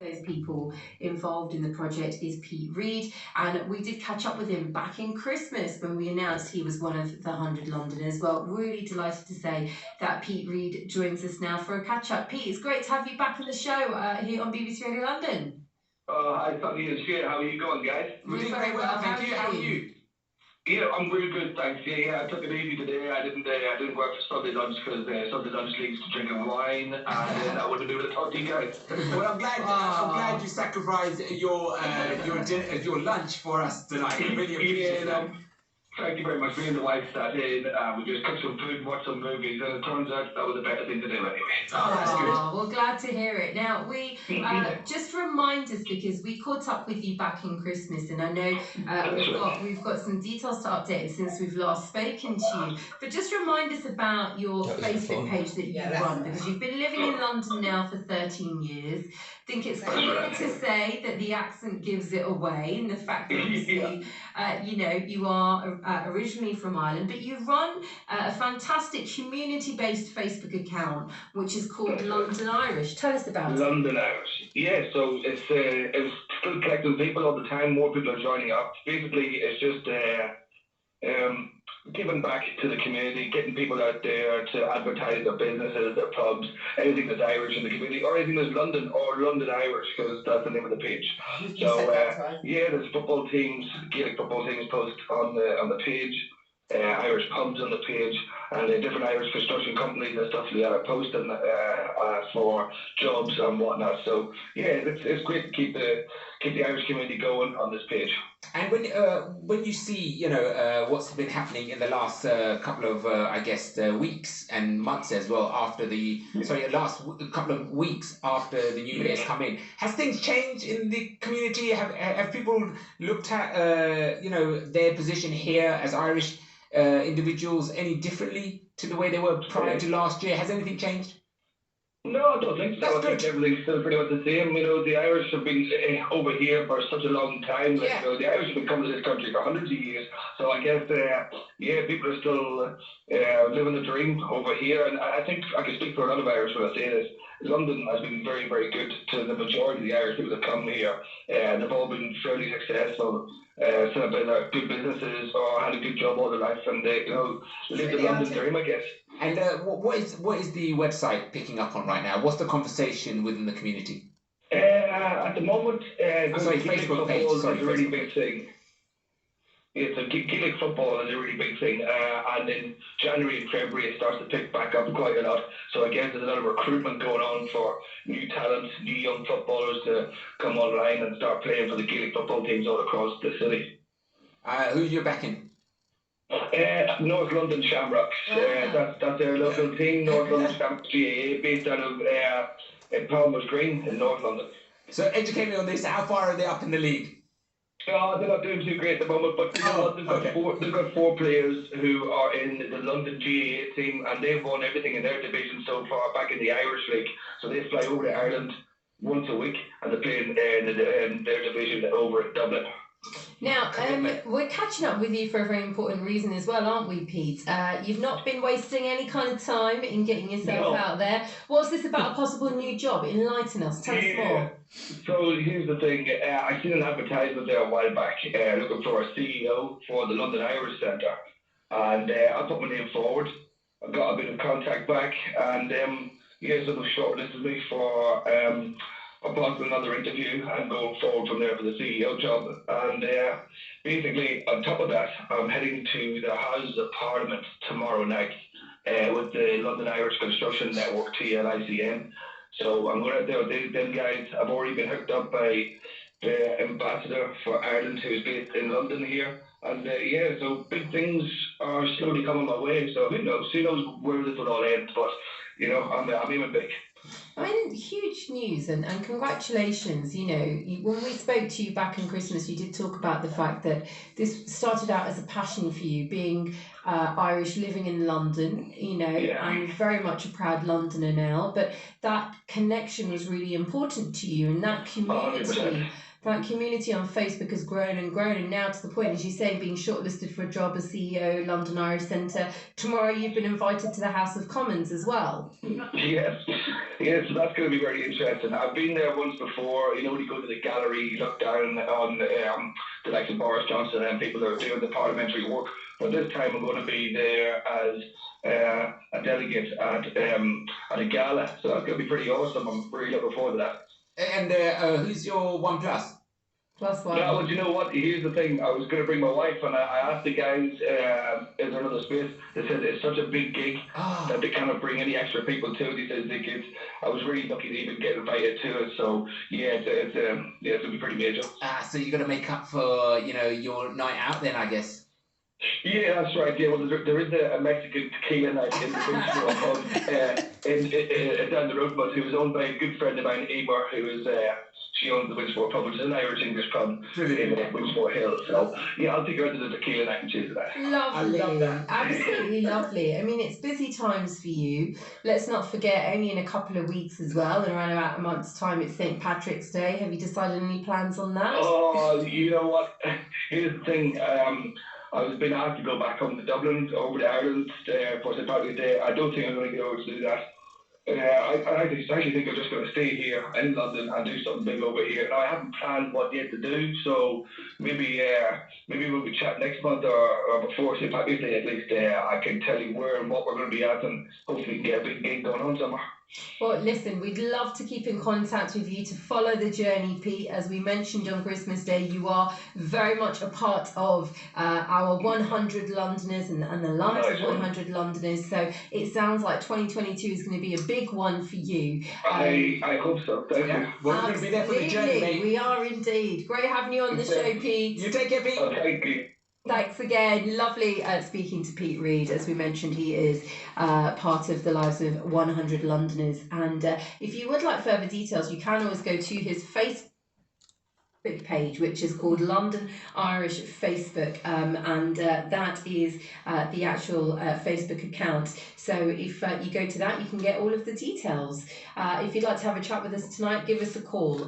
Those people involved in the project is Pete Reed, and we did catch up with him back in Christmas when we announced he was one of the 100 Londoners. Well, really delighted to say that Pete Reed joins us now for a catch up. Pete, it's great to have you back on the show here on BBC Radio London. Hi, Sonny and Shea. How are you going, guys? We're doing very well, thank you. How are you? Yeah, I'm really good, thanks. Yeah, I took it easy today. I didn't work for Sunday lunch because Sunday lunch leads to drinking wine, and I wouldn't do the 30 guys. Well, I'm glad you sacrificed your lunch for us tonight. I really appreciate that. Thank you very much. Me and the wife sat in, we just cooked some food and watched some movies, and it turns out that was the better thing to do anyway. Oh, that's good. Well, glad to hear it. Now, we just remind us, because we caught up with you back in Christmas, and I know we've got some details to update since we've last spoken to you. But just remind us about your Facebook page that you run, because you've been living in London now for 13 years. I think it's clear to say that the accent gives it away, and the fact that obviously, you are originally from Ireland, but you run a fantastic community-based Facebook account, which is called London Irish. Tell us about it. London Irish. Yeah, so it's still collecting people all the time. More people are joining up. Basically, it's just giving back to the community, getting people out there to advertise their businesses, their pubs, anything that's Irish in the community, or anything that's London or London Irish, because that's the name of the page. So there's football teams, Gaelic football teams post on the page, Irish pubs on the page, and different Irish construction companies and stuff like that are posting for jobs and whatnot. So it's great to keep the Irish community going on this page. And when you see what's been happening in the last couple of weeks and months as well after last couple of weeks after the new year's come in, has things changed in the community? Have people looked at their position here as Irish individuals any differently to the way they were prior to last year? Has anything changed? No, I don't think so. I think everything's still pretty much the same. The Irish have been over here for such a long time. The Irish have been coming to this country for hundreds of years. So I guess, people are still living the dream over here. And I think I can speak for a lot of Irish when I say this. London has been very, very good to the majority of the Irish people that come here. They've all been fairly successful, set up good businesses or had a good job all their life, and lived the London dream, I guess. And what is the website picking up on right now? What's the conversation within the community? At the moment, Facebook page. Is a really big thing. Yeah, so Gaelic football is a really big thing, and in January and February it starts to pick back up quite a lot. So I guess there's a lot of recruitment going on for new talent, new young footballers to come online and start playing for the Gaelic football teams all across the city. Who you're backing? North London Shamrocks. That's their local team, North London Shamrocks GAA, based out of Palmer's Green in North London. So educate me on this. How far are they up in the league? They're not doing too great at the moment, but they've got four players who are in the London GAA team, and they've won everything in their division so far back in the Irish League. So they fly over to Ireland once a week, and they play in their division over in Dublin. Now, we're catching up with you for a very important reason as well, aren't we, Pete? You've not been wasting any kind of time in getting yourself out there. What's this about a possible new job? Enlighten us. Tell us more. So here's the thing. I seen an advertisement there a while back looking for a CEO for the London Irish Centre. And I put my name forward. I got a bit of contact back. And so they shortlisted me for a possible another interview and going forward from there for the CEO job. And basically, on top of that, I'm heading to the Houses of Parliament tomorrow night with the London Irish Construction Network, TLICN. So I'm going out there with them guys. I've already been hooked up by the ambassador for Ireland, who's based in London here. And so big things are slowly coming my way. So who knows where this will all end. But, I'm aiming big. I mean, huge news and congratulations. When we spoke to you back in Christmas, you did talk about the fact that this started out as a passion for you, being Irish, living in London, and very much a proud Londoner now. But that connection was really important to you, and that community that community on Facebook has grown and grown, and now to the point, as you say, being shortlisted for a job as CEO, London Irish Centre. Tomorrow you've been invited to the House of Commons as well. Yes, so that's going to be very interesting. I've been there once before. You know, when you go to the gallery, you look down on the likes of Boris Johnson and people that are doing the parliamentary work. But this time I'm going to be there as a delegate at a gala, so that's going to be pretty awesome. I'm really looking forward to that. And who's your one plus? Plus one. Yeah, well, you know what? Here's the thing. I was going to bring my wife, and I asked the guys, is there another space? They said it's such a big gig that they cannot bring any extra people to it. They said I was really lucky to even get invited to it. So yeah, it's going to be pretty major. So you're going to make up for your night out then, I guess. Yeah, that's right. Yeah, well, there is a Mexican tequila night in the Winchmore pub down the road, but it was owned by a good friend of mine, Emer, who is she owns the Winchmore pub, which is an Irish-English pub in Winchmore Hill. So yeah, I'll take her out to the tequila night and choose that. Lovely, I love that. Absolutely lovely. I mean, it's busy times for you. Let's not forget, only in a couple of weeks as well, in around about a month's time, it's St. Patrick's Day. Have you decided any plans on that? Oh, you know what? Here's the thing. I was being asked to go back home to Dublin, over to Ireland for St. Patrick's Day. I don't think I'm going to get over to do that. I actually think I'm just going to stay here in London and do something big over here. Now, I haven't planned what yet to do, so maybe when we chat next month or before St. Patrick's Day, at least I can tell you where and what we're going to be at, and hopefully we can get a big gig going on somewhere. Well, listen, we'd love to keep in contact with you to follow the journey, Pete. As we mentioned on Christmas Day, you are very much a part of our 100 Londoners and the lives of 100 Londoners. So it sounds like 2022 is going to be a big one for you. I hope so. Thank you. Well, we're going to be there for the journey, mate. We are indeed. Great having you on the show, Pete. You take care, Pete. Thank you. Thanks again. Lovely speaking to Pete Reid. As we mentioned, he is part of the lives of 100 Londoners. And if you would like further details, you can always go to his Facebook page, which is called London Irish Facebook, and that is the actual Facebook account. So if you go to that, you can get all of the details. If you'd like to have a chat with us tonight, give us a call.